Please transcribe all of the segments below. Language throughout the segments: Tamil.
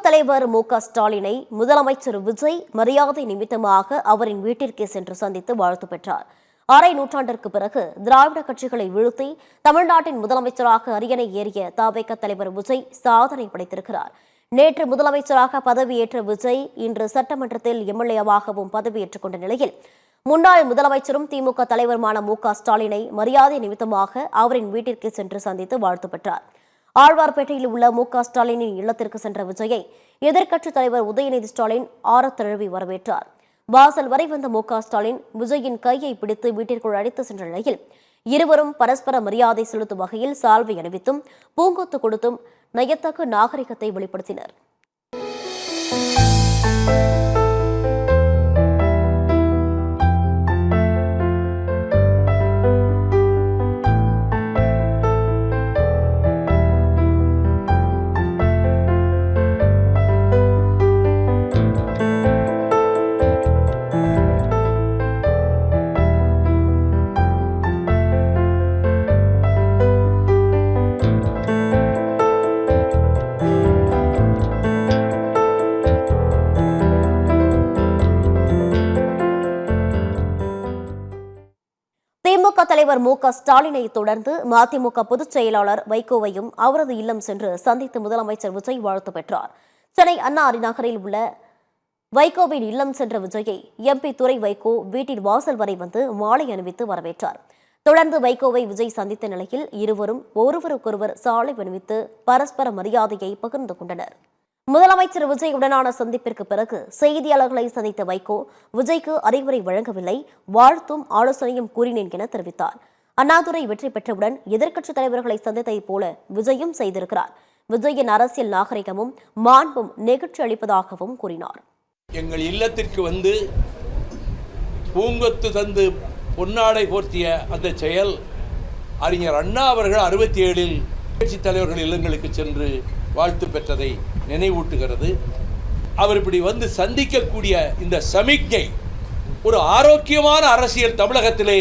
தலைவர் மு.க.ஸ்டாலினை முதலமைச்சர் விஜய் மரியாதை நிமித்தமாக அவரின் வீட்டிற்கே சென்று சந்தித்து வாழ்த்து பெற்றார். அரை நூற்றாண்டிற்கு பிறகு திராவிட கட்சிகளை வீழ்த்தி தமிழ்நாட்டின் முதலமைச்சராக அரியணை ஏறிய தவிக தலைவர் விஜய் சாதனை படைத்திருக்கிறார். நேற்று முதலமைச்சராக பதவியேற்ற விஜய் இன்று சட்டமன்றத்தில் எம்எல்ஏவாகவும் பதவியேற்றுக் கொண்ட நிலையில் முன்னாள் முதலமைச்சரும் திமுக தலைவருமான மு.க.ஸ்டாலினை மரியாதை நிமித்தமாக அவரின் வீட்டிற்கு சென்று சந்தித்து வாழ்த்து பெற்றார். ஆழ்வார்பேட்டையில் உள்ள மு.க.ஸ்டாலினின் இல்லத்திற்கு சென்ற விஜயை எதிர்க்கட்சித் தலைவர் உதயநிதி ஸ்டாலின் ஆரத்தழுவி வரவேற்றார். வாசல் வரை வந்த மு.க.ஸ்டாலின் விஜயின் கையை பிடித்து வீட்டிற்குள் அழைத்து சென்ற நிலையில் இருவரும் பரஸ்பர மரியாதை செலுத்தும் வகையில் சால்வை அணிவித்தும் பூங்கொத்து கொடுத்தும் நயத்தக்க நாகரிகத்தை வெளிப்படுத்தினர். திமுக தலைவர் மு.க.ஸ்டாலினை தொடர்ந்து மதிமுக பொதுச் செயலாளர் வைகோவையும் அவரது இல்லம் சென்று சந்தித்து முதலமைச்சர் விஜய் வாழ்த்து பெற்றார். சென்னை அண்ணா அறிநகரில் உள்ள வைகோவின் இல்லம் சென்ற விஜயை எம்பி துரை வைகோ வீட்டின் வாசல் வரை வந்து மாலை அணிவித்து வரவேற்றார். தொடர்ந்து வைகோவை விஜய் சந்தித்த நிலையில் இருவரும் ஒருவருக்கொருவர் சாலை அணிவித்து பரஸ்பர மரியாதையை பகிர்ந்து கொண்டனர். முதலமைச்சர் விஜயுடனான சந்திப்பிற்கு பிறகு செய்தியாளர்களை சந்தித்த வைகோ விஜய்க்கு அறிவுரை வழங்கவில்லை, வாழ்த்தும் ஆலோசனையும் கூறினேன் என தெரிவித்தார். அண்ணாதுரை வெற்றி பெற்றவுடன் எதிர்க்கட்சித் தலைவர்களை சந்தித்ததைப் போல விஜயும் செய்திருக்கிறார். விஜயின் அரசியல் நாகரிகமும் மாண்பும் நெகிழ்ச்சி அளிப்பதாகவும் கூறினார். எங்கள் இல்லத்திற்கு வந்து பூங்கொத்து தந்து பொன்னாடை போர்த்திய அந்த செயல் அறிஞர் அண்ணா அவர்கள் 67 கட்சித் தலைவர்கள் இல்லங்களுக்கு சென்று வாழ்த்து பெற்றதை நினைவூட்டுகிறது. அவர் இப்படி வந்து சந்திக்கக்கூடிய இந்த சமிக்ஞை ஒரு ஆரோக்கியமான அரசியல் தமிழகத்திலே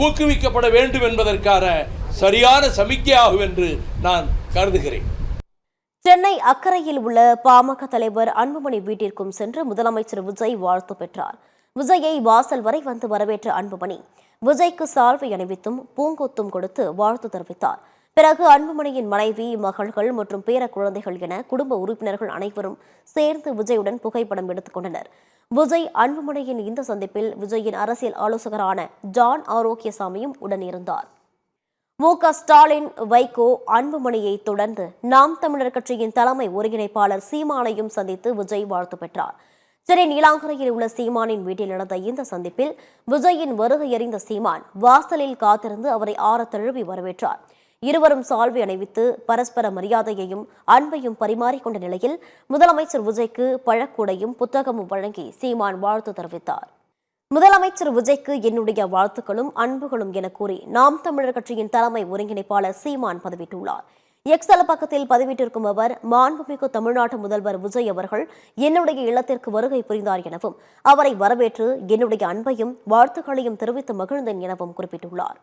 ஊக்குவிக்கப்பட வேண்டும் என்பதற்கான சரியான சமிக்ஞையாகும் என்று நான் கருதுகிறேன். சென்னை அக்கரையில் உள்ள பாமக தலைவர் அன்புமணி வீட்டிற்கும் சென்று முதலமைச்சர் விஜய் வாழ்த்து பெற்றார். விஜயை வாசல் வரை வந்து வரவேற்ற அன்புமணி விஜய்க்கு சால்வை அணிவித்தும் பூங்கொத்தும் கொடுத்து வாழ்த்து தெரிவித்தார். பிறகு அன்புமணியின் மனைவி, மகள்கள் மற்றும் பேர குழந்தைகள் என குடும்ப உறுப்பினர்கள் அனைவரும் சேர்ந்து விஜயுடன் புகைப்படம் எடுத்துக் கொண்டனர். விஜய் அன்புமணியின் இந்த சந்திப்பில் விஜயின் அரசியல் ஆலோசகரான ஜான் ஆரோக்கியசாமியும் உடனிருந்தார். மு.க.ஸ்டாலின், வைகோ, அன்புமணியை தொடர்ந்து நாம் தமிழர் கட்சியின் தலைமை ஒருங்கிணைப்பாளர் சீமானையும் சந்தித்து விஜய் வாழ்த்து பெற்றார். சென்னை நீலாங்கரையில் உள்ள சீமானின் வீட்டில் நடந்த இந்த சந்திப்பில் விஜயின் வருகை அறிந்த சீமான் வாசலில் காத்திருந்து அவரை ஆரத்தழுவி வரவேற்றார். இருவரும் சால்வை அணிவித்து பரஸ்பர மரியாதையையும் அன்பையும் பரிமாறிக்கொண்ட நிலையில் முதலமைச்சர் விஜய்க்கு பழக்கூடையும் புத்தகமும் வழங்கி சீமான் வாழ்த்து தெரிவித்தார். முதலமைச்சர் விஜய்க்கு என்னுடைய வாழ்த்துக்களும் அன்புகளும் என கூறி நாம் தமிழர் கட்சியின் தலைமை ஒருங்கிணைப்பாளர் சீமான் பதிவிட்டுள்ளார். எக்ஸல் பக்கத்தில் பதிவிட்டிருக்கும் அவர், மாண்புமிகு தமிழ்நாட்டு முதல்வர் விஜய் அவர்கள் என்னுடைய இல்லத்திற்கு வருகை புரிந்தார் எனவும் அவரை வரவேற்று என்னுடைய அன்பையும் வாழ்த்துக்களையும் தெரிவித்து மகிழ்ந்தேன் எனவும் குறிப்பிட்டுள்ளார்.